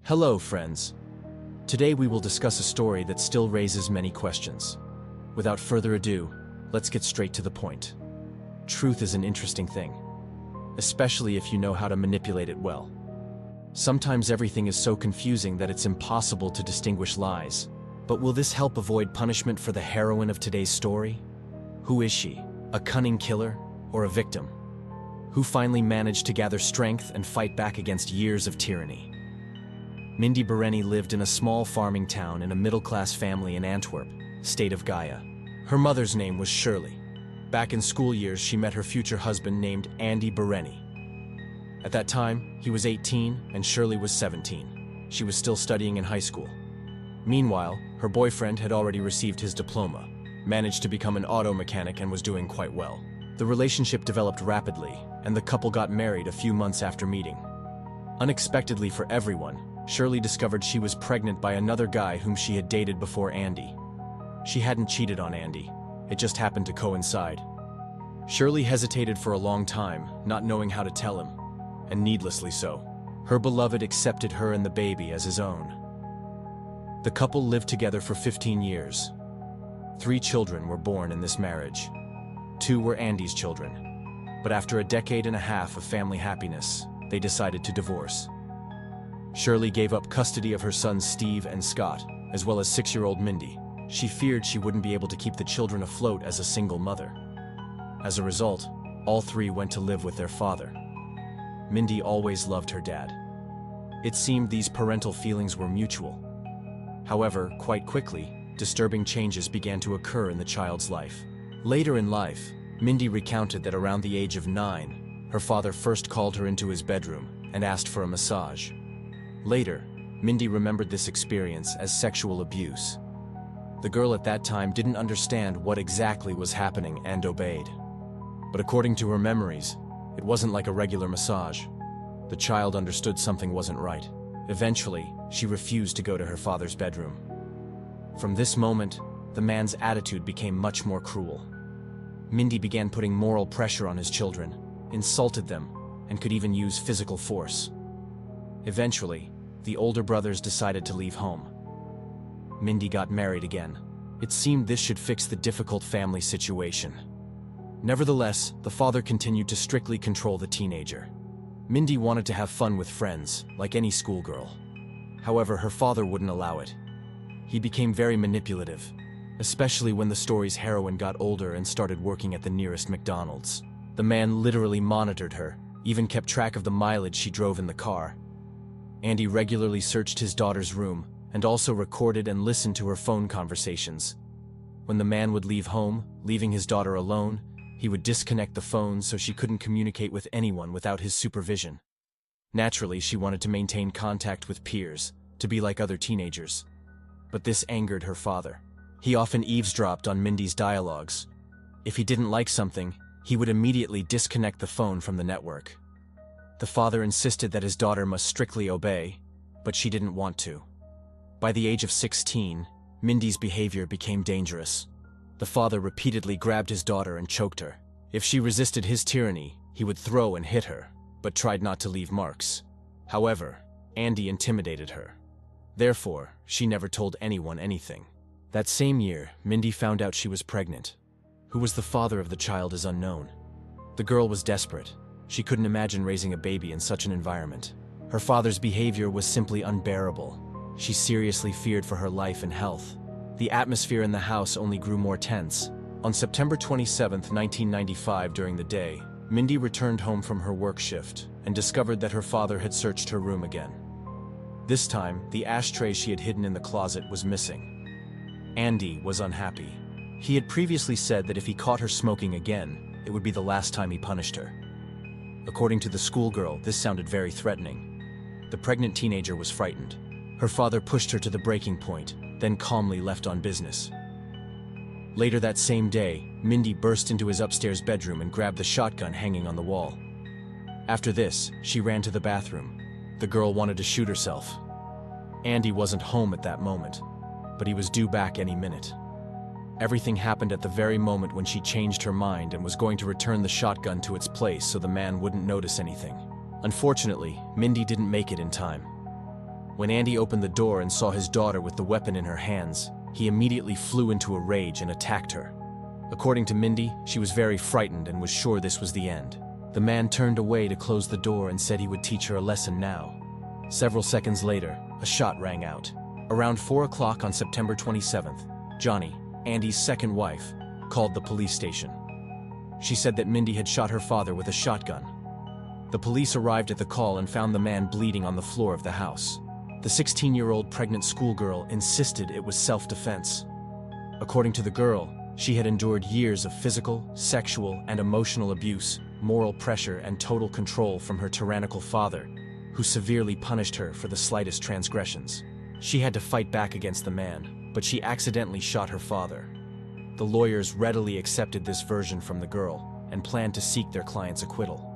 Hello, friends. Today we will discuss a story that still raises many questions. Without further ado, let's get straight to the point. Truth is an interesting thing, especially if you know how to manipulate it well. Sometimes everything is so confusing that it's impossible to distinguish lies. But will this help avoid punishment for the heroine of today's story? Who is she? A cunning killer or a victim? Who finally managed to gather strength and fight back against years of tyranny? Mindy Bereni lived in a small farming town in a middle-class family in Antwerp, state of Gaia. Her mother's name was Shirley. Back in school years, she met her future husband named Mindy Bereni. At that time, he was 18 and Shirley was 17. She was still studying in high school. Meanwhile, her boyfriend had already received his diploma, managed to become an auto mechanic and was doing quite well. The relationship developed rapidly, and the couple got married a few months after meeting. Unexpectedly for everyone, Shirley discovered she was pregnant by another guy whom she had dated before Andy. She hadn't cheated on Andy. It just happened to coincide. Shirley hesitated for a long time, not knowing how to tell him, and needlessly so. Her beloved accepted her and the baby as his own. The couple lived together for 15 years. 3 children were born in this marriage. 2 were Andy's children. But after a decade and a half of family happiness, they decided to divorce. Shirley gave up custody of her sons Steve and Scott, as well as 6-year-old Mindy. She feared she wouldn't be able to keep the children afloat as a single mother. As a result, all 3 went to live with their father. Mindy always loved her dad. It seemed these parental feelings were mutual. However, quite quickly, disturbing changes began to occur in the child's life. Later in life, Mindy recounted that around the age of 9, her father first called her into his bedroom and asked for a massage. Later, Mindy remembered this experience as sexual abuse. The girl at that time didn't understand what exactly was happening and obeyed. But according to her memories, it wasn't like a regular massage. The child understood something wasn't right. Eventually, she refused to go to her father's bedroom. From this moment, the man's attitude became much more cruel. Mindy began putting moral pressure on his children, insulted them, and could even use physical force. Eventually, the older brothers decided to leave home. Mindy got married again. It seemed this should fix the difficult family situation. Nevertheless, the father continued to strictly control the teenager. Mindy wanted to have fun with friends, like any schoolgirl. However, her father wouldn't allow it. He became very manipulative, especially when the story's heroine got older and started working at the nearest McDonald's. The man literally monitored her, even kept track of the mileage she drove in the car. Andy regularly searched his daughter's room and also recorded and listened to her phone conversations. When the man would leave home, leaving his daughter alone, he would disconnect the phone so she couldn't communicate with anyone without his supervision. Naturally, she wanted to maintain contact with peers, to be like other teenagers. But this angered her father. He often eavesdropped on Mindy's dialogues. If he didn't like something, he would immediately disconnect the phone from the network. The father insisted that his daughter must strictly obey, but she didn't want to. By the age of 16, Mindy's behavior became dangerous. The father repeatedly grabbed his daughter and choked her. If she resisted his tyranny, he would throw and hit her, but tried not to leave marks. However, Andy intimidated her. Therefore, she never told anyone anything. That same year, Mindy found out she was pregnant. Who was the father of the child is unknown. The girl was desperate. She couldn't imagine raising a baby in such an environment. Her father's behavior was simply unbearable. She seriously feared for her life and health. The atmosphere in the house only grew more tense. On September 27, 1995, during the day, Mindy returned home from her work shift and discovered that her father had searched her room again. This time, the ashtray she had hidden in the closet was missing. Andy was unhappy. He had previously said that if he caught her smoking again, it would be the last time he punished her. According to the schoolgirl, this sounded very threatening. The pregnant teenager was frightened. Her father pushed her to the breaking point, then calmly left on business. Later that same day, Mindy burst into his upstairs bedroom and grabbed the shotgun hanging on the wall. After this, she ran to the bathroom. The girl wanted to shoot herself. Andy wasn't home at that moment, but he was due back any minute. Everything happened at the very moment when she changed her mind and was going to return the shotgun to its place so the man wouldn't notice anything. Unfortunately, Mindy didn't make it in time. When Andy opened the door and saw his daughter with the weapon in her hands, he immediately flew into a rage and attacked her. According to Mindy, she was very frightened and was sure this was the end. The man turned away to close the door and said he would teach her a lesson now. Several seconds later, a shot rang out. Around 4 o'clock on September 27th, Johnny, Andy's second wife, called the police station. She said that Mindy had shot her father with a shotgun. The police arrived at the call and found the man bleeding on the floor of the house. The 16-year-old pregnant schoolgirl insisted it was self-defense. According to the girl, she had endured years of physical, sexual, and emotional abuse, moral pressure, and total control from her tyrannical father, who severely punished her for the slightest transgressions. She had to fight back against the man, but she accidentally shot her father. The lawyers readily accepted this version from the girl and planned to seek their client's acquittal.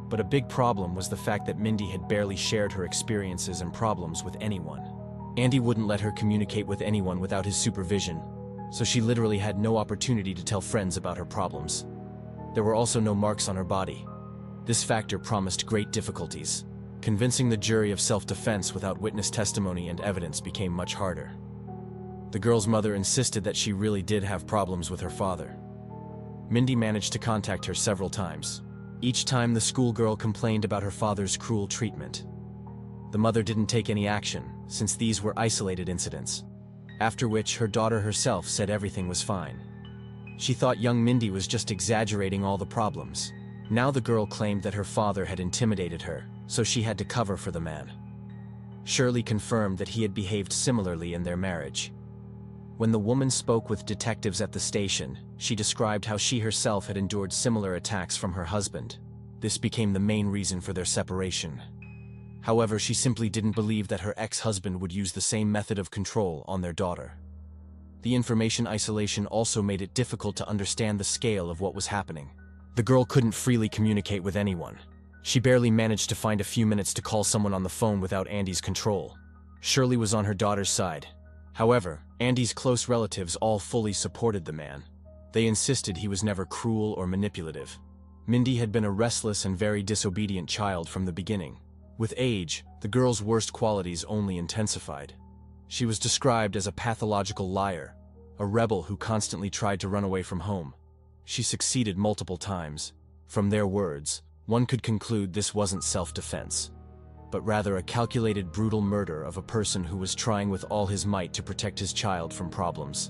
But a big problem was the fact that Mindy had barely shared her experiences and problems with anyone. Andy wouldn't let her communicate with anyone without his supervision, so she literally had no opportunity to tell friends about her problems. There were also no marks on her body. This factor promised great difficulties. Convincing the jury of self-defense without witness testimony and evidence became much harder. The girl's mother insisted that she really did have problems with her father. Mindy managed to contact her several times. Each time the schoolgirl complained about her father's cruel treatment. The mother didn't take any action, since these were isolated incidents, after which her daughter herself said everything was fine. She thought young Mindy was just exaggerating all the problems. Now the girl claimed that her father had intimidated her, so she had to cover for the man. Shirley confirmed that he had behaved similarly in their marriage. When the woman spoke with detectives at the station, she described how she herself had endured similar attacks from her husband. This became the main reason for their separation. However, she simply didn't believe that her ex-husband would use the same method of control on their daughter. The information isolation also made it difficult to understand the scale of what was happening. The girl couldn't freely communicate with anyone. She barely managed to find a few minutes to call someone on the phone without Andy's control. Shirley was on her daughter's side. However, Andy's close relatives all fully supported the man. They insisted he was never cruel or manipulative. Mindy had been a restless and very disobedient child from the beginning. With age, the girl's worst qualities only intensified. She was described as a pathological liar, a rebel who constantly tried to run away from home. She succeeded multiple times. From their words, one could conclude this wasn't self-defense, but rather a calculated, brutal murder of a person who was trying with all his might to protect his child from problems.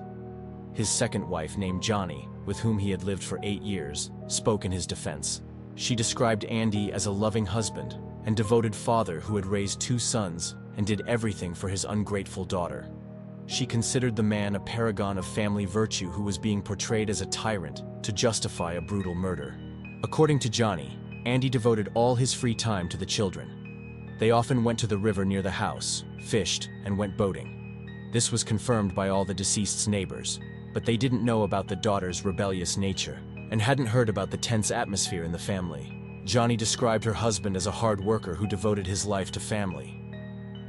His second wife, named Johnny, with whom he had lived for 8 years, spoke in his defense. She described Andy as a loving husband and devoted father who had raised 2 sons and did everything for his ungrateful daughter. She considered the man a paragon of family virtue who was being portrayed as a tyrant to justify a brutal murder. According to Johnny, Andy devoted all his free time to the children. They often went to the river near the house, fished, and went boating. This was confirmed by all the deceased's neighbors, but they didn't know about the daughter's rebellious nature and hadn't heard about the tense atmosphere in the family. Johnny described her husband as a hard worker who devoted his life to family.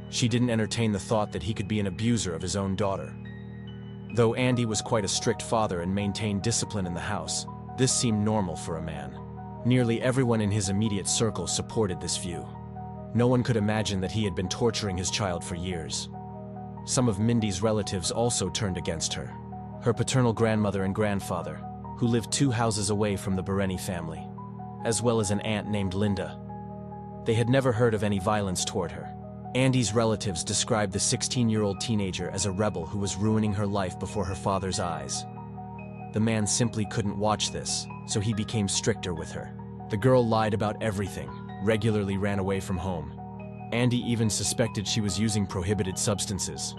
She didn't entertain the thought that he could be an abuser of his own daughter. Though Andy was quite a strict father and maintained discipline in the house, this seemed normal for a man. Nearly everyone in his immediate circle supported this view. No one could imagine that he had been torturing his child for years. Some of Mindy's relatives also turned against her. Her paternal grandmother and grandfather, who lived 2 houses away from the Bereni family, as well as an aunt named Linda. They had never heard of any violence toward her. Andy's relatives described the 16-year-old teenager as a rebel who was ruining her life before her father's eyes. The man simply couldn't watch this, so he became stricter with her. The girl lied about everything, regularly ran away from home. Andy even suspected she was using prohibited substances.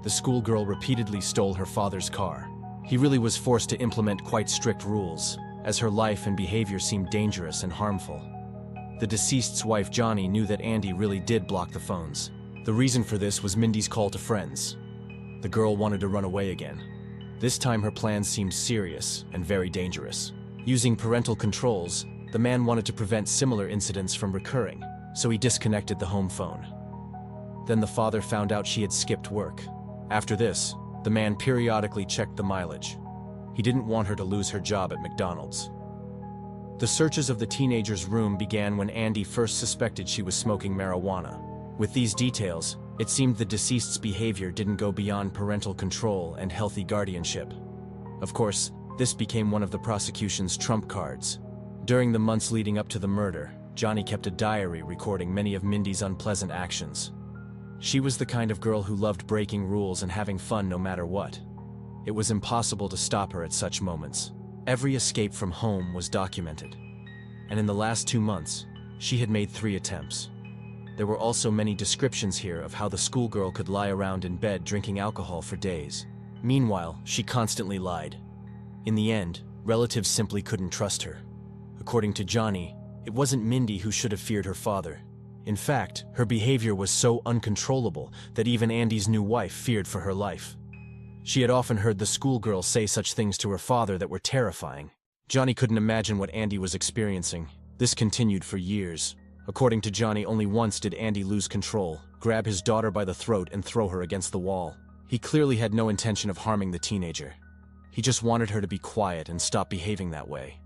The schoolgirl repeatedly stole her father's car. He really was forced to implement quite strict rules, as her life and behavior seemed dangerous and harmful. The deceased's wife, Johnny, knew that Andy really did block the phones. The reason for this was Mindy's call to friends. The girl wanted to run away again. This time her plans seemed serious and very dangerous. Using parental controls, the man wanted to prevent similar incidents from recurring, so he disconnected the home phone. Then the father found out she had skipped work. After this, the man periodically checked the mileage. He didn't want her to lose her job at McDonald's. The searches of the teenager's room began when Andy first suspected she was smoking marijuana. With these details, It seemed the deceased's behavior didn't go beyond parental control and healthy guardianship. Of course, this became one of the prosecution's trump cards. During the months leading up to the murder, Johnny kept a diary recording many of Mindy's unpleasant actions. She was the kind of girl who loved breaking rules and having fun no matter what. It was impossible to stop her at such moments. Every escape from home was documented. And in the last 2 months, she had made 3 attempts. There were also many descriptions here of how the schoolgirl could lie around in bed drinking alcohol for days. Meanwhile, she constantly lied. In the end, relatives simply couldn't trust her. According to Johnny, it wasn't Mindy who should have feared her father. In fact, her behavior was so uncontrollable that even Andy's new wife feared for her life. She had often heard the schoolgirl say such things to her father that were terrifying. Johnny couldn't imagine what Andy was experiencing. This continued for years. According to Johnny, only once did Andy lose control, grab his daughter by the throat and throw her against the wall. He clearly had no intention of harming the teenager. He just wanted her to be quiet and stop behaving that way.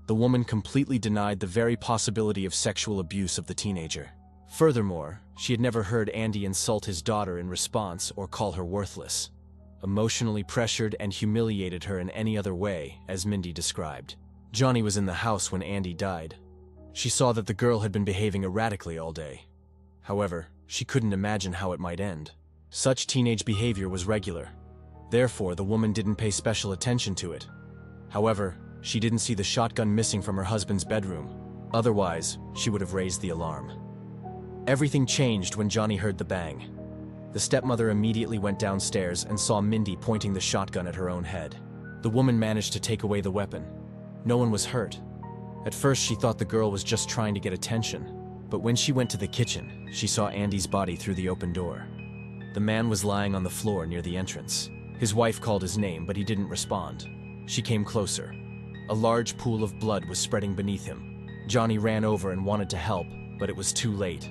The woman completely denied the very possibility of sexual abuse of the teenager. Furthermore, she had never heard Andy insult his daughter in response or call her worthless. Emotionally pressured and humiliated her in any other way, as Mindy described. Johnny was in the house when Andy died. She saw that the girl had been behaving erratically all day. However, she couldn't imagine how it might end. Such teenage behavior was regular. Therefore, the woman didn't pay special attention to it. However, she didn't see the shotgun missing from her husband's bedroom. Otherwise, she would have raised the alarm. Everything changed when Johnny heard the bang. The stepmother immediately went downstairs and saw Mindy pointing the shotgun at her own head. The woman managed to take away the weapon. No one was hurt. At first, she thought the girl was just trying to get attention. But when she went to the kitchen, she saw Andy's body through the open door. The man was lying on the floor near the entrance. His wife called his name, but he didn't respond. She came closer. A large pool of blood was spreading beneath him. Johnny ran over and wanted to help, but it was too late.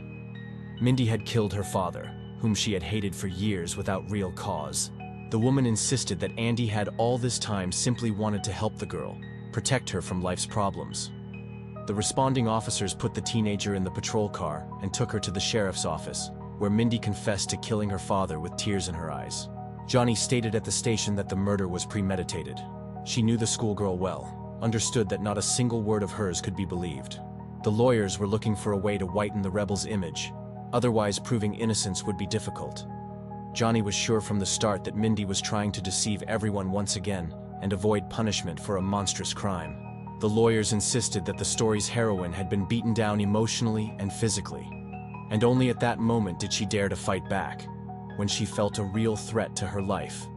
Mindy had killed her father, whom she had hated for years without real cause. The woman insisted that Andy had all this time simply wanted to help the girl, protect her from life's problems. The responding officers put the teenager in the patrol car and took her to the sheriff's office, where Mindy confessed to killing her father with tears in her eyes. Johnny stated at the station that the murder was premeditated. She knew the schoolgirl well, understood that not a single word of hers could be believed. The lawyers were looking for a way to whiten the rebel's image, otherwise proving innocence would be difficult. Johnny was sure from the start that Mindy was trying to deceive everyone once again and avoid punishment for a monstrous crime. The lawyers insisted that the story's heroine had been beaten down emotionally and physically. And only at that moment did she dare to fight back, when she felt a real threat to her life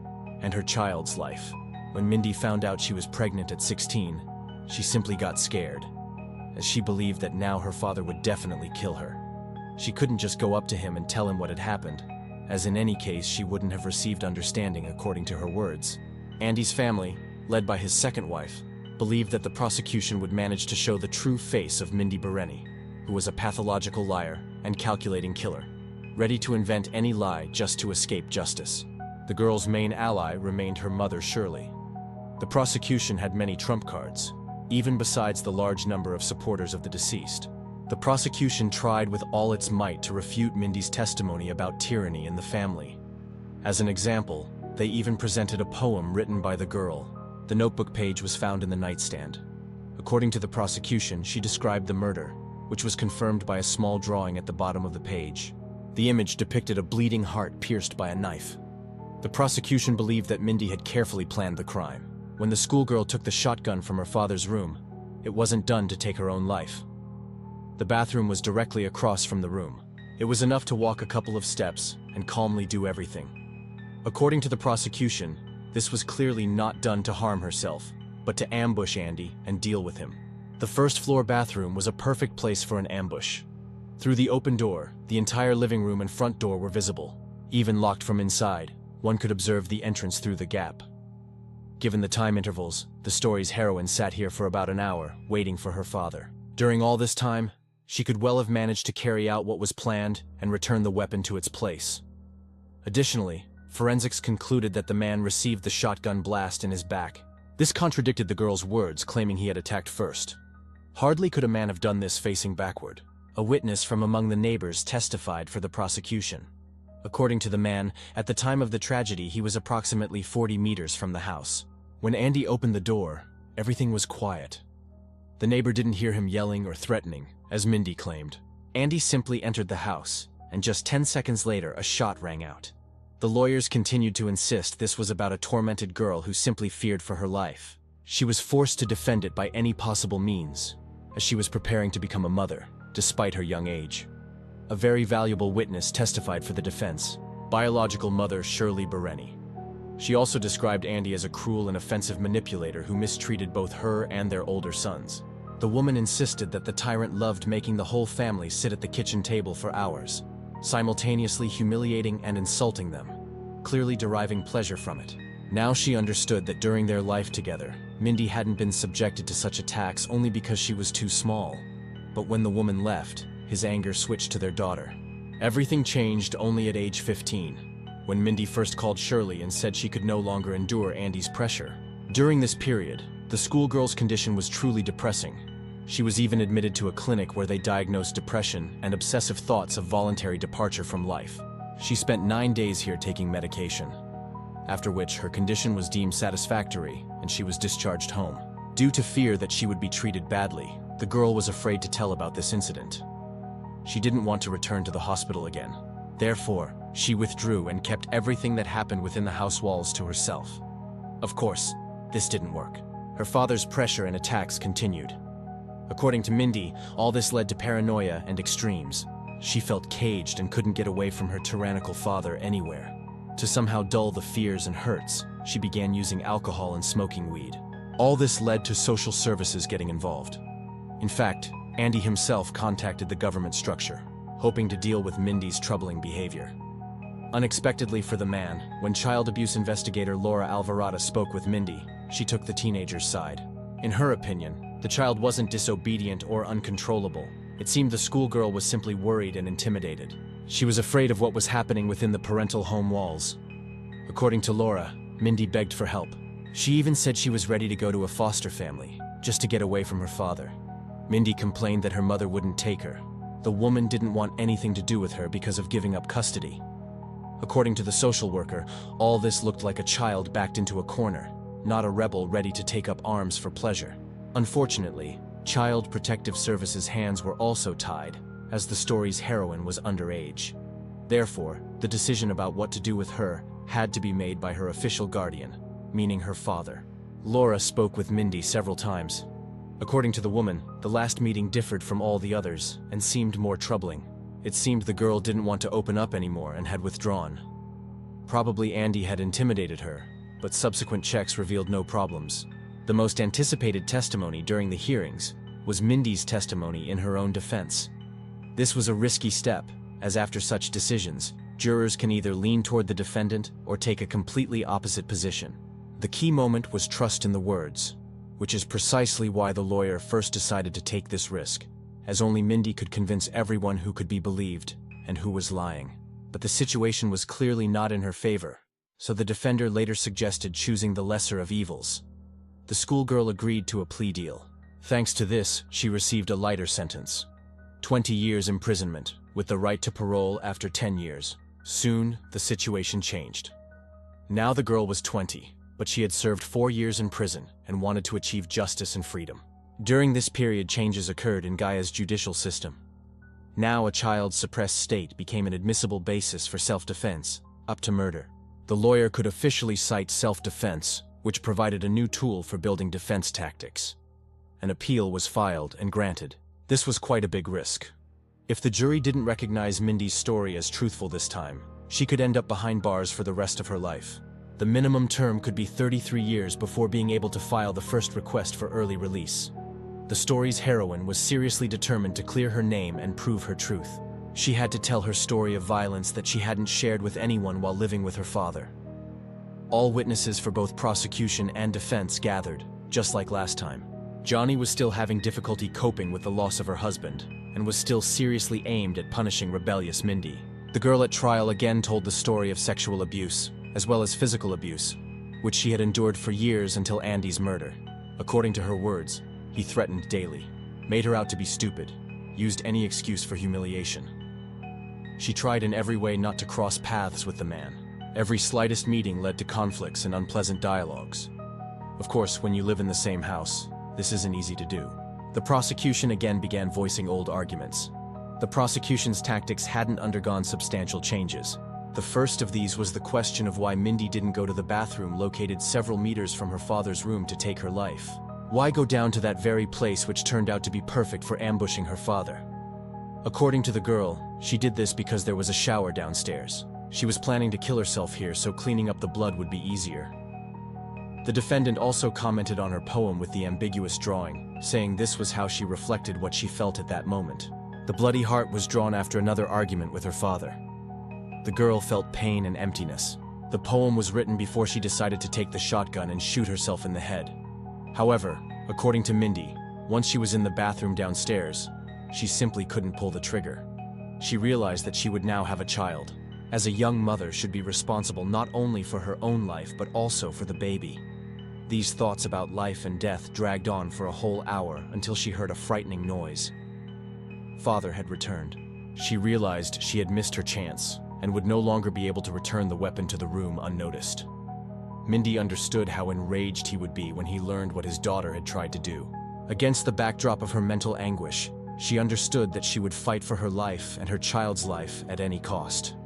and her child's life. When Mindy found out she was pregnant at 16, she simply got scared, as she believed that now her father would definitely kill her. She couldn't just go up to him and tell him what had happened, as in any case she wouldn't have received understanding according to her words. Andy's family, led by his second wife, believed that the prosecution would manage to show the true face of Mindy Bereni, who was a pathological liar and calculating killer, ready to invent any lie just to escape justice. The girl's main ally remained her mother, Shirley. The prosecution had many trump cards, even besides the large number of supporters of the deceased. The prosecution tried with all its might to refute Mindy's testimony about tyranny in the family. As an example, they even presented a poem written by the girl. The notebook page was found in the nightstand. According to the prosecution, she described the murder, which was confirmed by a small drawing at the bottom of the page. The image depicted a bleeding heart pierced by a knife. The prosecution believed that Mindy had carefully planned the crime. When the schoolgirl took the shotgun from her father's room, it wasn't done to take her own life. The bathroom was directly across from the room. It was enough to walk a couple of steps and calmly do everything. According to the prosecution, this was clearly not done to harm herself, but to ambush Andy and deal with him. The first-floor bathroom was a perfect place for an ambush. Through the open door, the entire living room and front door were visible. Even locked from inside, one could observe the entrance through the gap. Given the time intervals, the story's heroine sat here for about an hour, waiting for her father. During all this time, she could well have managed to carry out what was planned and return the weapon to its place. Additionally, forensics concluded that the man received the shotgun blast in his back. This contradicted the girl's words, claiming he had attacked first. Hardly could a man have done this facing backward. A witness from among the neighbors testified for the prosecution. According to the man, at the time of the tragedy he was approximately 40 meters from the house. When Andy opened the door, everything was quiet. The neighbor didn't hear him yelling or threatening, as Mindy claimed. Andy simply entered the house, and just 10 seconds later a shot rang out. The lawyers continued to insist this was about a tormented girl who simply feared for her life. She was forced to defend it by any possible means, as she was preparing to become a mother, despite her young age. A very valuable witness testified for the defense, biological mother Mindy Bereni. She also described Andy as a cruel and offensive manipulator who mistreated both her and their older sons. The woman insisted that the tyrant loved making the whole family sit at the kitchen table for hours, simultaneously humiliating and insulting them, clearly deriving pleasure from it. Now she understood that during their life together, Mindy hadn't been subjected to such attacks only because she was too small. But when the woman left, his anger switched to their daughter. Everything changed only at age 15, when Mindy first called Shirley and said she could no longer endure Andy's pressure. During this period, the schoolgirl's condition was truly depressing. She was even admitted to a clinic where they diagnosed depression and obsessive thoughts of voluntary departure from life. She spent 9 days here taking medication, after which her condition was deemed satisfactory and she was discharged home. Due to fear that she would be treated badly, the girl was afraid to tell about this incident. She didn't want to return to the hospital again. Therefore, she withdrew and kept everything that happened within the house walls to herself. Of course, this didn't work. Her father's pressure and attacks continued. According to Mindy, all this led to paranoia and extremes. She felt caged and couldn't get away from her tyrannical father anywhere. To somehow dull the fears and hurts, she began using alcohol and smoking weed. All this led to social services getting involved. In fact, Andy himself contacted the government structure, hoping to deal with Mindy's troubling behavior. Unexpectedly for the man, when child abuse investigator Laura Alvarado spoke with Mindy, she took the teenager's side. In her opinion, the child wasn't disobedient or uncontrollable. It seemed the schoolgirl was simply worried and intimidated. She was afraid of what was happening within the parental home walls. According to Laura, Mindy begged for help. She even said she was ready to go to a foster family, just to get away from her father. Mindy complained that her mother wouldn't take her. The woman didn't want anything to do with her because of giving up custody. According to the social worker, all this looked like a child backed into a corner, not a rebel ready to take up arms for pleasure. Unfortunately, Child Protective Services' hands were also tied, as the story's heroine was underage. Therefore, the decision about what to do with her had to be made by her official guardian, meaning her father. Laura spoke with Mindy several times. According to the woman, the last meeting differed from all the others and seemed more troubling. It seemed the girl didn't want to open up anymore and had withdrawn. Probably Andy had intimidated her, but subsequent checks revealed no problems. The most anticipated testimony during the hearings was Mindy's testimony in her own defense. This was a risky step, as after such decisions, jurors can either lean toward the defendant or take a completely opposite position. The key moment was trust in the words, which is precisely why the lawyer first decided to take this risk, as only Mindy could convince everyone who could be believed and who was lying. But the situation was clearly not in her favor, so the defender later suggested choosing the lesser of evils. The schoolgirl agreed to a plea deal. Thanks to this, she received a lighter sentence: 20 years imprisonment, with the right to parole after 10 years. Soon, the situation changed. Now the girl was 20, but she had served 4 years in prison and wanted to achieve justice and freedom. During this period, changes occurred in Gaia's judicial system. Now a child's suppressed state became an admissible basis for self-defense, up to murder. The lawyer could officially cite self-defense, which provided a new tool for building defense tactics. An appeal was filed and granted. This was quite a big risk. If the jury didn't recognize Mindy's story as truthful this time, she could end up behind bars for the rest of her life. The minimum term could be 33 years before being able to file the first request for early release. The story's heroine was seriously determined to clear her name and prove her truth. She had to tell her story of violence that she hadn't shared with anyone while living with her father. All witnesses for both prosecution and defense gathered, just like last time. Johnny was still having difficulty coping with the loss of her husband, and was still seriously aimed at punishing rebellious Mindy. The girl at trial again told the story of sexual abuse, as well as physical abuse, which she had endured for years until Andy's murder. According to her words, he threatened daily, made her out to be stupid, used any excuse for humiliation. She tried in every way not to cross paths with the man. Every slightest meeting led to conflicts and unpleasant dialogues. Of course, when you live in the same house, this isn't easy to do. The prosecution again began voicing old arguments. The prosecution's tactics hadn't undergone substantial changes. The first of these was the question of why Mindy didn't go to the bathroom located several meters from her father's room to take her life. Why go down to that very place which turned out to be perfect for ambushing her father? According to the girl, she did this because there was a shower downstairs. She was planning to kill herself here, so cleaning up the blood would be easier. The defendant also commented on her poem with the ambiguous drawing, saying this was how she reflected what she felt at that moment. The bloody heart was drawn after another argument with her father. The girl felt pain and emptiness. The poem was written before she decided to take the shotgun and shoot herself in the head. However, according to Mindy, once she was in the bathroom downstairs, she simply couldn't pull the trigger. She realized that she would now have a child. As a young mother should be responsible not only for her own life but also for the baby. These thoughts about life and death dragged on for a whole hour until she heard a frightening noise. Father had returned. She realized she had missed her chance and would no longer be able to return the weapon to the room unnoticed. Mindy understood how enraged he would be when he learned what his daughter had tried to do. Against the backdrop of her mental anguish, she understood that she would fight for her life and her child's life at any cost.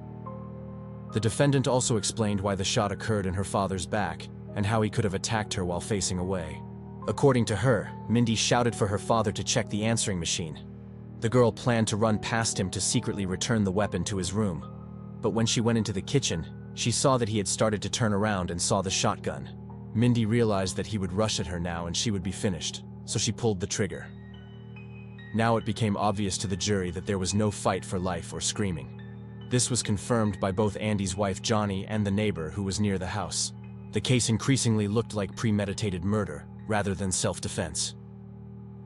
The defendant also explained why the shot occurred in her father's back and how he could have attacked her while facing away. According to her, Mindy shouted for her father to check the answering machine. The girl planned to run past him to secretly return the weapon to his room. But when she went into the kitchen, she saw that he had started to turn around and saw the shotgun. Mindy realized that he would rush at her now and she would be finished, so she pulled the trigger. Now it became obvious to the jury that there was no fight for life or screaming. This was confirmed by both Andy's wife Johnny and the neighbor who was near the house. The case increasingly looked like premeditated murder rather than self-defense.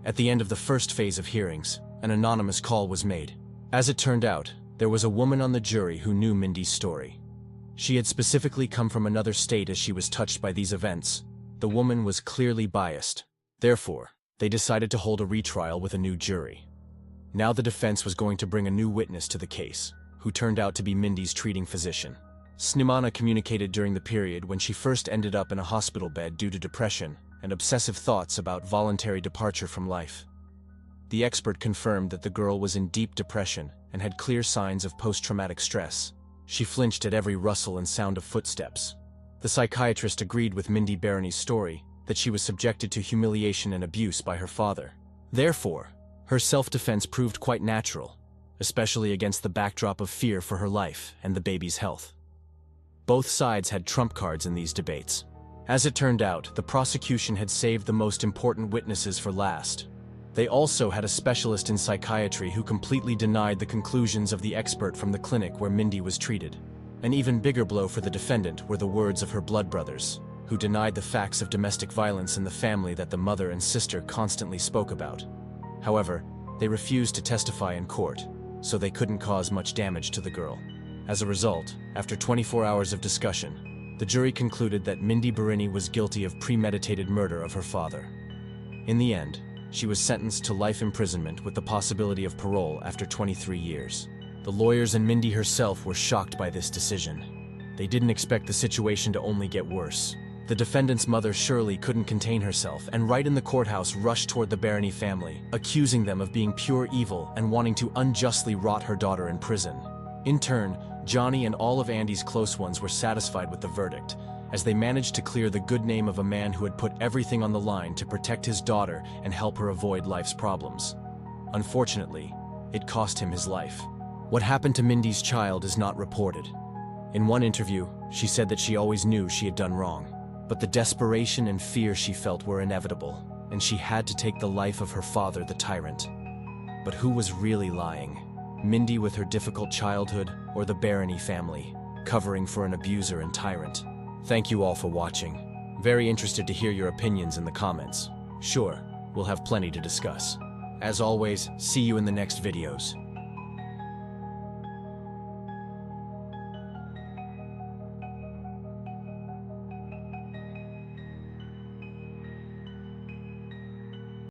At the end of the first phase of hearings, an anonymous call was made. As it turned out, there was a woman on the jury who knew Mindy's story. She had specifically come from another state as she was touched by these events. The woman was clearly biased. Therefore, they decided to hold a retrial with a new jury. Now the defense was going to bring a new witness to the case, who turned out to be Mindy's treating physician. Snimana communicated during the period when she first ended up in a hospital bed due to depression and obsessive thoughts about voluntary departure from life. The expert confirmed that the girl was in deep depression and had clear signs of post-traumatic stress. She flinched at every rustle and sound of footsteps. The psychiatrist agreed with Mindy Bereni's story that she was subjected to humiliation and abuse by her father. Therefore, her self-defense proved quite natural, especially against the backdrop of fear for her life and the baby's health. Both sides had trump cards in these debates. As it turned out, the prosecution had saved the most important witnesses for last. They also had a specialist in psychiatry who completely denied the conclusions of the expert from the clinic where Mindy was treated. An even bigger blow for the defendant were the words of her blood brothers, who denied the facts of domestic violence in the family that the mother and sister constantly spoke about. However, they refused to testify in court, so they couldn't cause much damage to the girl. As a result, after 24 hours of discussion, the jury concluded that Mindy Bereni was guilty of premeditated murder of her father. In the end, she was sentenced to life imprisonment with the possibility of parole after 23 years. The lawyers and Mindy herself were shocked by this decision. They didn't expect the situation to only get worse. The defendant's mother Shirley couldn't contain herself and right in the courthouse rushed toward the Bereni family, accusing them of being pure evil and wanting to unjustly rot her daughter in prison. In turn, Johnny and all of Andy's close ones were satisfied with the verdict, as they managed to clear the good name of a man who had put everything on the line to protect his daughter and help her avoid life's problems. Unfortunately, it cost him his life. What happened to Mindy's child is not reported. In one interview, she said that she always knew she had done wrong, but the desperation and fear she felt were inevitable, and she had to take the life of her father, the tyrant. But who was really lying? Mindy with her difficult childhood, or the Bereni family, covering for an abuser and tyrant? Thank you all for watching. Very interested to hear your opinions in the comments. Sure, we'll have plenty to discuss. As always, see you in the next videos.